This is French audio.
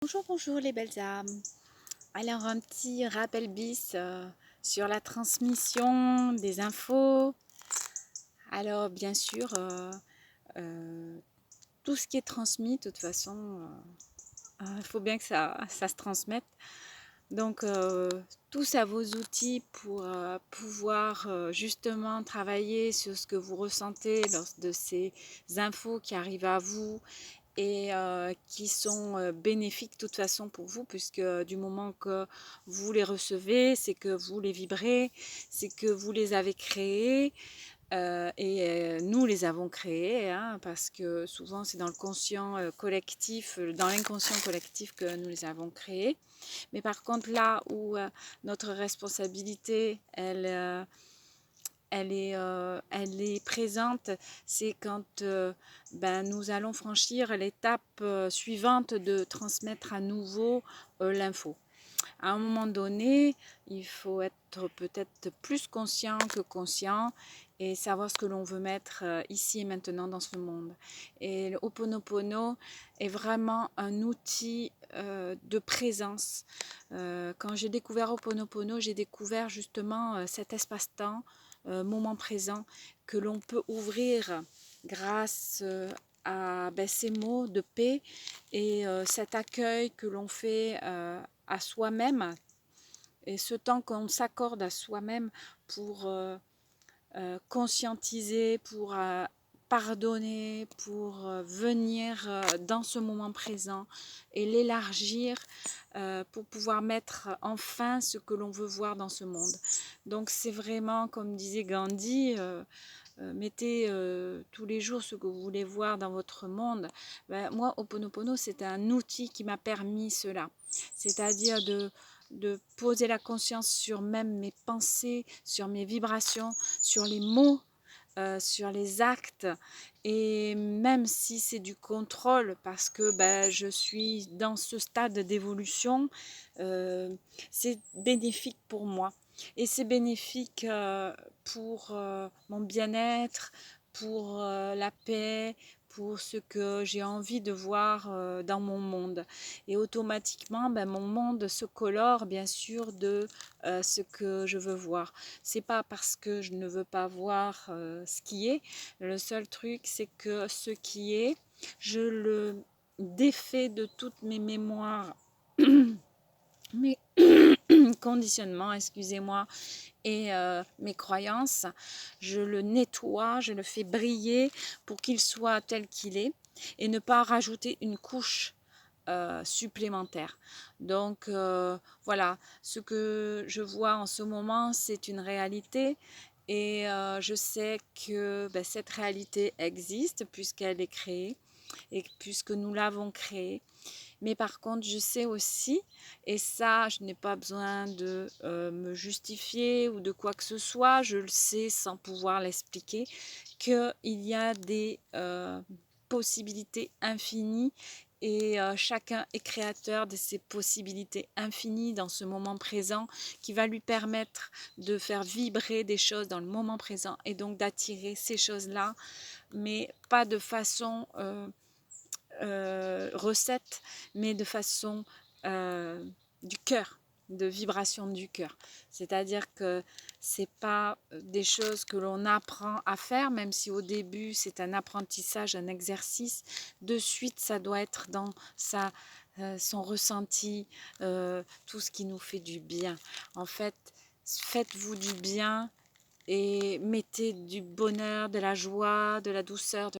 Bonjour, bonjour les belles âmes. Alors un petit rappel bis sur la transmission des infos. Alors bien sûr, tout ce qui est transmis, de toute façon, il faut bien que ça se transmette. Donc tous à vos outils pour pouvoir justement travailler sur ce que vous ressentez lors de ces infos qui arrivent à vous et qui sont bénéfiques de toute façon pour vous, puisque du moment que vous les recevez, c'est que vous les vibrez, c'est que vous les avez créés et nous les avons créés, hein, parce que souvent c'est dans le conscient collectif, dans l'inconscient collectif que nous les avons créés. Mais par contre là où notre responsabilité, elle est présente, c'est quand nous allons franchir l'étape suivante de transmettre à nouveau l'info. À un moment donné, il faut être peut-être plus conscient que conscient et savoir ce que l'on veut mettre ici et maintenant dans ce monde. Et le Ho'oponopono est vraiment un outil de présence. Quand j'ai découvert Ho'oponopono, j'ai découvert justement cet espace-temps, moment présent, que l'on peut ouvrir grâce à ces mots de paix et cet accueil que l'on fait à soi-même et ce temps qu'on s'accorde à soi-même pour conscientiser, pour pardonner, pour venir dans ce moment présent et l'élargir pour pouvoir mettre enfin ce que l'on veut voir dans ce monde. Donc c'est vraiment, comme disait Gandhi, mettez tous les jours ce que vous voulez voir dans votre monde. Moi, Ho'oponopono, c'est un outil qui m'a permis cela. C'est-à-dire de poser la conscience sur même mes pensées, sur mes vibrations, sur les mots, sur les actes. Et même si c'est du contrôle, parce que je suis dans ce stade d'évolution, c'est bénéfique pour moi. Et c'est bénéfique pour mon bien-être, pour la paix, pour ce que j'ai envie de voir dans mon monde. Et automatiquement, mon monde se colore bien sûr de ce que je veux voir. C'est pas parce que je ne veux pas voir ce qui est. Le seul truc, c'est que ce qui est, je le défais de toutes mes mémoires, mes conditionnements, excusez-moi, et mes croyances. Je le nettoie, je le fais briller pour qu'il soit tel qu'il est et ne pas rajouter une couche supplémentaire. Donc voilà, ce que je vois en ce moment, c'est une réalité et je sais que cette réalité existe puisqu'elle est créée et puisque nous l'avons créée. Mais par contre, je sais aussi, et ça, je n'ai pas besoin de me justifier ou de quoi que ce soit, je le sais sans pouvoir l'expliquer, qu'il y a des possibilités infinies et chacun est créateur de ces possibilités infinies dans ce moment présent qui va lui permettre de faire vibrer des choses dans le moment présent et donc d'attirer ces choses-là, mais pas de façon recette, mais de façon du cœur, de vibration du cœur. C'est-à-dire que c'est pas des choses que l'on apprend à faire, même si au début c'est un apprentissage, un exercice. De suite, ça doit être dans son ressenti, tout ce qui nous fait du bien. En fait, faites-vous du bien et mettez du bonheur, de la joie, de la douceur,